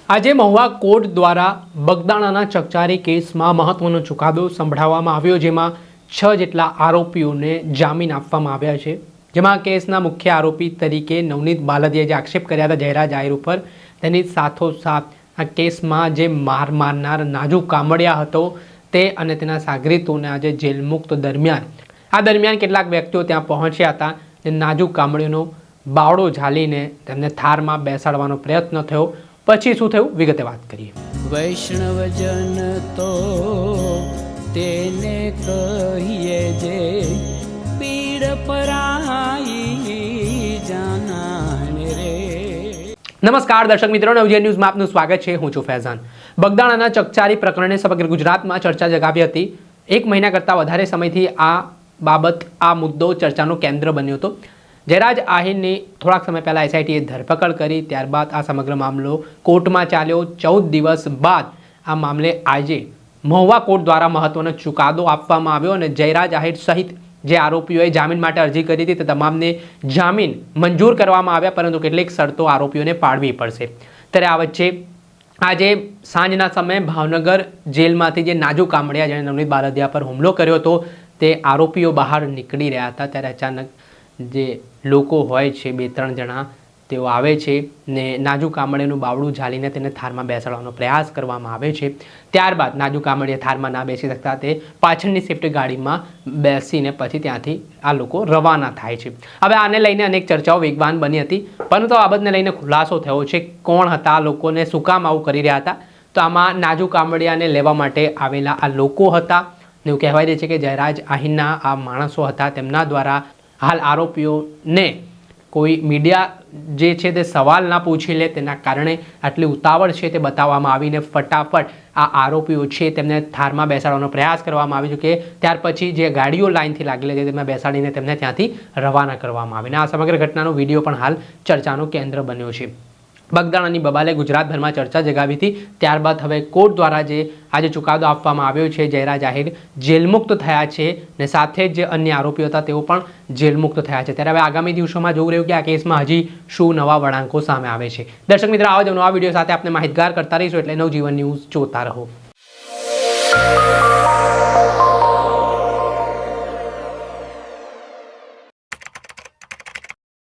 આજે મહુવા કોર્ટ દ્વારા બગદાણાના ચકચારી કેસમાં મહત્વનો ચુકાદો સંભળાવવામાં આવ્યો, જેમાં 6 જેટલા આરોપીઓને જામીન આપવામાં આવ્યા છે। જેમાં કેસના મુખ્ય આરોપી તરીકે નવનીત બાલદિયાએ જે આક્ષેપ કર્યા હતા જયરાજ આહિર ઉપર, તેની સાથોસાથ આ કેસમાં જે માર મારનાર નાજુ કામડિયા હતો તે અને તેના સાગરીતોને આજે જેલમુક્ત દરમિયાન કેટલાક વ્યક્તિઓ ત્યાં પહોંચ્યા હતા। જે નાજુ કામડિયાનો બાવડો ઝાલીને તેમને થારમાં બેસાડવાનો પ્રયત્ન થયો। પછી શું થયું વિગતે વાત કરીએ। વૈષ્ણવજન તો તેને કહીએ જે પીડ પરાઈ જાનાને રે। નમસ્કાર દર્શક મિત્રો, નવજીવન ન્યૂઝમાં આપનું સ્વાગત છે। હું છું ફૈઝાન। બગદાણાના ચકચારી પ્રકરણે સમગ્ર ગુજરાતમાં ચર્ચા જગાવી હતી। 1 મહિના કરતાં વધારે સમયથી આ મુદ્દો ચર્ચાનું કેન્દ્ર બન્યો હતો। જયરાજ આહિરની થોડાક સમય પહેલાં એસઆઈટીએ ધરપકડ કરી, ત્યારબાદ આ સમગ્ર મામલો કોર્ટમાં ચાલ્યો। 14 દિવસ બાદ આ મામલે આજે મહુવા કોર્ટ દ્વારા મહત્વનો ચુકાદો આપવામાં આવ્યો અને જયરાજ આહિર સહિત જે આરોપીઓએ જામીન માટે અરજી કરી હતી તે તમામને જામીન મંજૂર કરવામાં આવ્યા, પરંતુ કેટલીક શરતો આરોપીઓને પાળવી પડશે। ત્યારે આ વચ્ચે આજે સાંજના સમયે ભાવનગર જેલમાંથી જે નાજુ કામડિયા જેણે નવનીત બાલદિયા પર હુમલો કર્યો હતો તે આરોપીઓ બહાર નીકળી રહ્યા હતા, ત્યારે અચાનક જે લોકો હોય છે 2-3 જણા તેઓ આવે છે ને નાજુ કામડિયાનું બાવડું ઝાલીને તેને થારમાં બેસાડવાનો પ્રયાસ કરવામાં આવે છે। ત્યારબાદ નાજુ કામડિયા થારમાં ના બેસી શકતા તે પાછળની સેફ્ટી ગાડીમાં બેસીને પછી ત્યાંથી આ લોકો રવાના થાય છે। હવે આને લઈને અનેક ચર્ચાઓ વેગવાન બની હતી, પરંતુ આ બાબતને લઈને ખુલાસો થયો છે કોણ હતા આ લોકોને, શું કામ આવું કરી રહ્યા હતા। તો આમાં નાજુ કામડિયાને લેવા માટે આવેલા આ લોકો હતા ને એવું કહેવાય છે કે જયરાજ આહિરના આ માણસો હતા, તેમના દ્વારા હાલ આરોપીઓને કોઈ મીડિયા જે છે તે સવાલ ના પૂછી લે તેના કારણે આટલી ઉતાવળ છે તે બતાવવામાં આવીને ફટાફટ આ આરોપીઓ છે તેમને થારમાં બેસાડવાનો પ્રયાસ કરવામાં આવ્યો છે। કે ત્યાર પછી જે ગાડીઓ લાઇનથી લાગેલી છે તેમાં બેસાડીને તેમને ત્યાંથી રવાના કરવામાં આવીને આ સમગ્ર ઘટનાનો વિડીયો પણ હાલ ચર્ચાનું કેન્દ્ર બન્યો છે। બગદાણાની બબાલે ગુજરાતભરમાં ચર્ચા જગાવી હતી। ત્યારબાદ હવે કોર્ટ દ્વારા જે આજે ચુકાદો આપવામાં આવ્યો છે, જયરાજ આહિર જેલમુક્ત થયા છે ને સાથે જ જે અન્ય આરોપીઓ હતા તેઓ પણ જેલમુક્ત થયા છે। ત્યારે હવે આગામી દિવસોમાં જોવું રહ્યું કે આ કેસમાં હજી શું નવા વળાંકો સામે આવે છે। દર્શક મિત્રો, આવા જ નવા વિડીયો સાથે આપણે માહિતગાર કરતા રહીશું, એટલે નવજીવન ન્યૂઝ જોતા રહો।